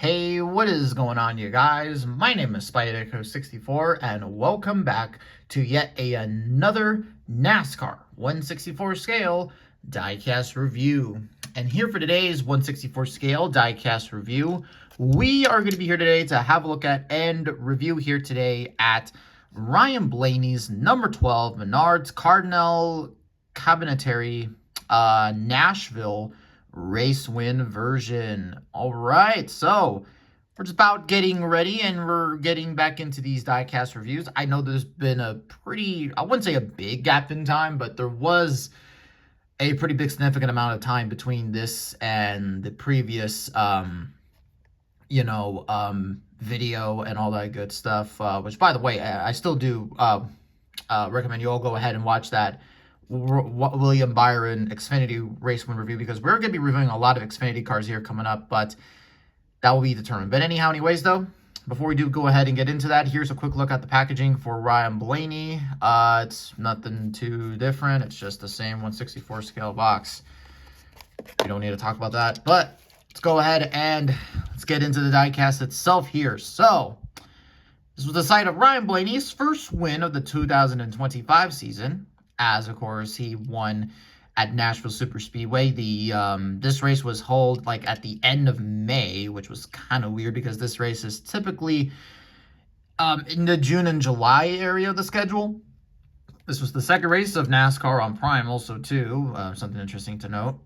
Hey, what is going on, you guys? My name is SpideyDeco64, and welcome back to yet another NASCAR 1/64 scale diecast review. And here for today's 1/64 scale diecast review, we are going to be here today to have a look at and review here today at Ryan Blaney's number 12 Menards Cardinal Cabinetary Nashville race win version. All right, so we're just about getting ready and we're getting back into these diecast reviews. I know there's been a pretty, I wouldn't say a big gap in time, but there was a pretty big significant amount of time between this and the previous video and all that good stuff, which, by the way, I still do recommend you all go ahead and watch that William Byron Xfinity race win review, because we're going to be reviewing a lot of Xfinity cars here coming up, but that will be determined. But anyways, though, before we do go ahead and get into that, here's a quick look at the packaging for Ryan Blaney. It's nothing too different. It's just the same 1/64 scale box. We don't need to talk about that, but let's go ahead and let's get into the diecast itself here. So this was the site of Ryan Blaney's first win of the 2025 season, as of course he won at Nashville Super Speedway. This race was held like at the end of May, which was kind of weird because this race is typically in the June and July area of the schedule. This was the second race of NASCAR on Prime also too, something interesting to note.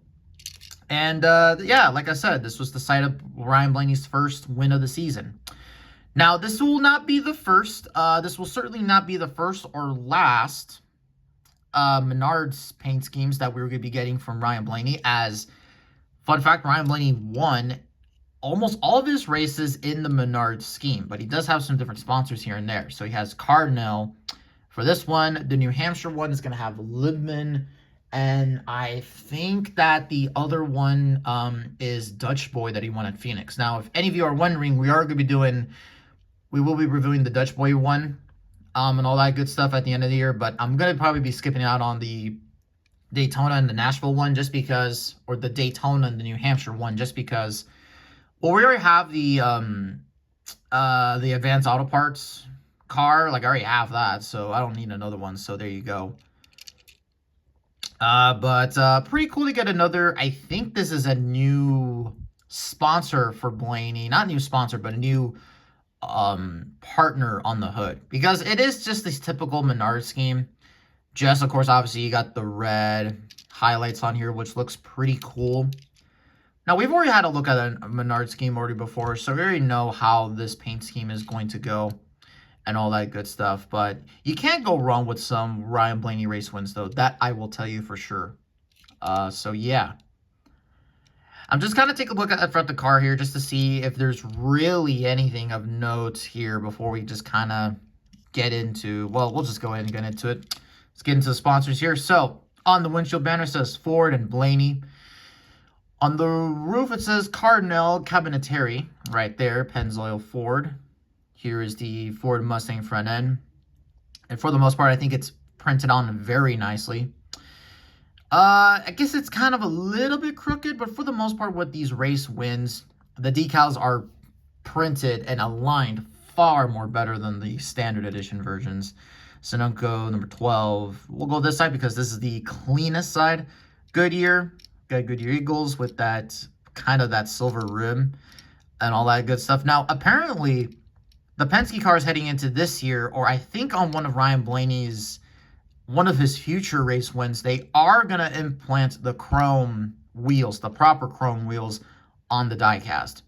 And yeah, like I said, this was the site of Ryan Blaney's first win of the season. Now, this will not be the first. This will certainly not be the first or last Menards paint schemes that we're going to be getting from Ryan Blaney. As fun fact, Ryan Blaney won almost all of his races in the Menards scheme, but he does have some different sponsors here and there. So he has Cardinal for this one. The New Hampshire one is going to have Libman, and I think that the other one is Dutch Boy that he won at Phoenix. Now, if any of you are wondering, we will be reviewing the Dutch Boy one and all that good stuff at the end of the year, but I'm going to probably be skipping out on the Daytona and the Nashville one just because, or the Daytona and the New Hampshire one just because, well, we already have the Advanced Auto Parts car. Like, I already have that, so I don't need another one, so there you go. But pretty cool to get another. I think this is a new sponsor for Blaney. Not new sponsor, but a new partner on the hood, because it is just this typical Menards scheme. Just, of course, obviously you got the red highlights on here, which looks pretty cool. Now, we've already had a look at a Menards scheme already before, so we already know how this paint scheme is going to go and all that good stuff. But you can't go wrong with some Ryan Blaney race wins, though. That I will tell you for sure. So yeah, I'm just kind of taking a look at the front of the car here just to see if there's really anything of note here before we just kind of get into, well, we'll just go ahead and get into it. Let's get into the sponsors here. So on the windshield banner it says Ford and Blaney. On the roof it says Cardinal Cabinetary right there, Pennzoil Ford. Here is the Ford Mustang front end. And for the most part, I think it's printed on very nicely. I guess it's kind of a little bit crooked, but for the most part with these race wins, the decals are printed and aligned far more better than the standard edition versions. Sunoco number 12. We'll go this side because this is the cleanest side. Goodyear. Got Goodyear Eagles with that kind of that silver rim and all that good stuff. Now, apparently, the Penske cars heading into this year, or I think on one of his future race wins, they are going to implant the chrome wheels, the proper chrome wheels on the diecast.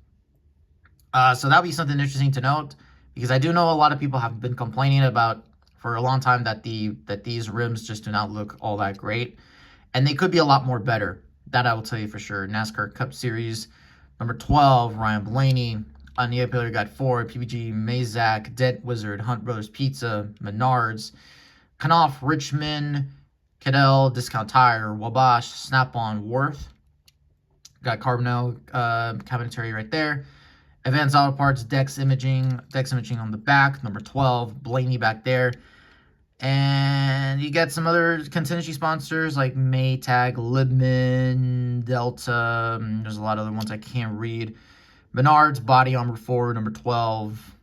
So that'll be something interesting to note, because I do know a lot of people have been complaining about for a long time that these rims just do not look all that great, and they could be a lot more better. That I will tell you for sure. NASCAR Cup Series number 12, Ryan Blaney. On the upper, you got Ford, PPG, Mazak, Dent Wizard, Hunt Brothers Pizza, Menards, Knauf, Richmond, Cadell, Discount Tire, Wabash, Snap-on, Worth. Got Cardinal Cabinetary right there. Advanced Auto Parts, Dex Imaging on the back, number 12, Blaney back there. And you get some other contingency sponsors like Maytag, Libman, Delta. There's a lot of other ones I can't read. Menards, body armor 4, number 12.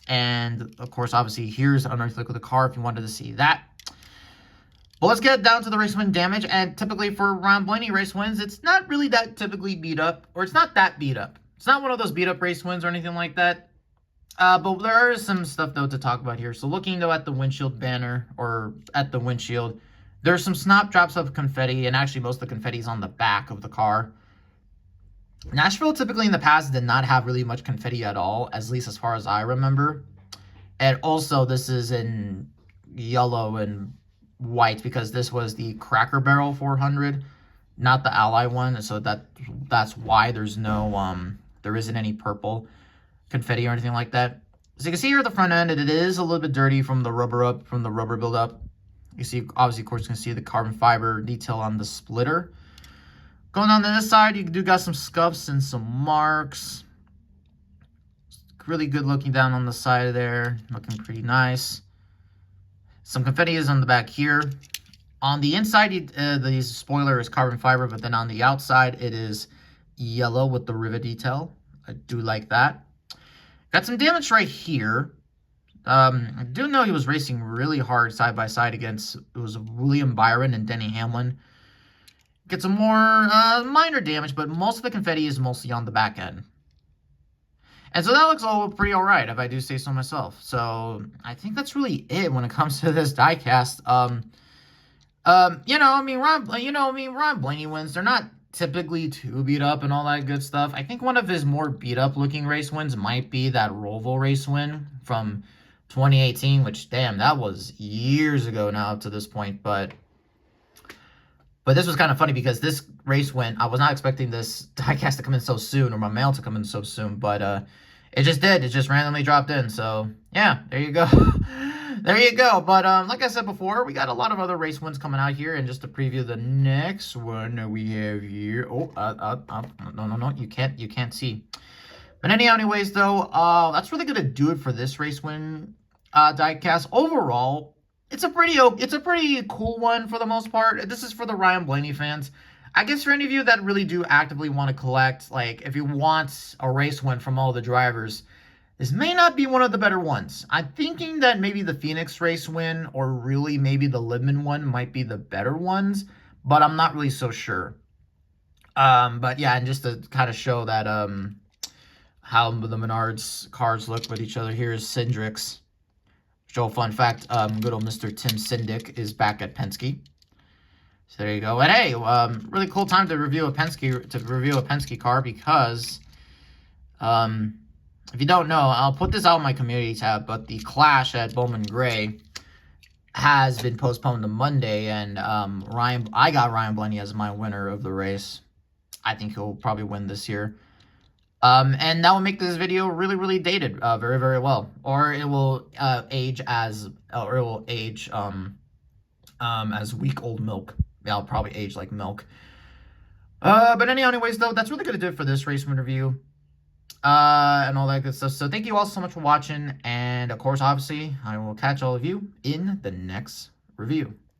And, of course, obviously, here's Unearthed Liquid of the car if you wanted to see that. But let's get down to the race win damage. And typically for Ryan Blaney race wins, it's not really that typically beat up. Or it's not that beat up. It's not one of those beat up race wins or anything like that. But there is some stuff, though, to talk about here. So looking, though, at the windshield banner, or at the windshield, there's some snap drops of confetti, and actually most of the confetti is on the back of the car. Nashville typically in the past did not have really much confetti at all, at least as far as I remember. And also, this is in yellow and white because this was the Cracker Barrel 400, not the Ally one. So that's why there's no there isn't any purple confetti or anything like that. So you can see here at the front end, it is a little bit dirty from the rubber buildup. You see, obviously, of course, you can see the carbon fiber detail on the splitter. Going on to this side, you do got some scuffs and some marks. Really good looking down on the side there. Looking pretty nice. Some confetti is on the back here. On the inside, the spoiler is carbon fiber, but then on the outside, it is yellow with the rivet detail. I do like that. Got some damage right here. I do know he was racing really hard side by side against, it was William Byron and Denny Hamlin. Get some more minor damage, but most of the confetti is mostly on the back end. And so that looks pretty all right, if I do say so myself. So I think that's really it when it comes to this diecast. Ron Blaney wins. They're not typically too beat up and all that good stuff. I think one of his more beat up looking race wins might be that Roval race win from 2018, which, damn, that was years ago now up to this point. But this was kind of funny because this race win, I was not expecting this diecast to come in so soon, or my mail to come in so soon, but it just did. It just randomly dropped in. So, yeah, there you go. There you go. But like I said before, we got a lot of other race wins coming out here. And just to preview the next one we have here. Oh, no, you can't see. But anyways, though, that's really going to do it for this race win diecast. Overall, it's a pretty cool one for the most part. This is for the Ryan Blaney fans. I guess for any of you that really do actively want to collect, like, if you want a race win from all the drivers, this may not be one of the better ones. I'm thinking that maybe the Phoenix race win or really maybe the Libman one might be the better ones, but I'm not really so sure. But yeah, and just to kind of show that how the Menards cars look with each other, here's Cindric's. Show a fun fact, good old Mr. Tim Cindric is back at Penske. So there you go. And hey, really cool time to review a Penske car because if you don't know, I'll put this out in my community tab, but the Clash at Bowman Gray has been postponed to Monday, and I got Ryan Blaney as my winner of the race. I think he'll probably win this year. And that will make this video really, really dated, very, very well. Or it will age as week old milk. Yeah, I'll probably age like milk. But anyways, though, that's really gonna do it for this race win review. And all that good stuff. So thank you all so much for watching. And of course, obviously, I will catch all of you in the next review.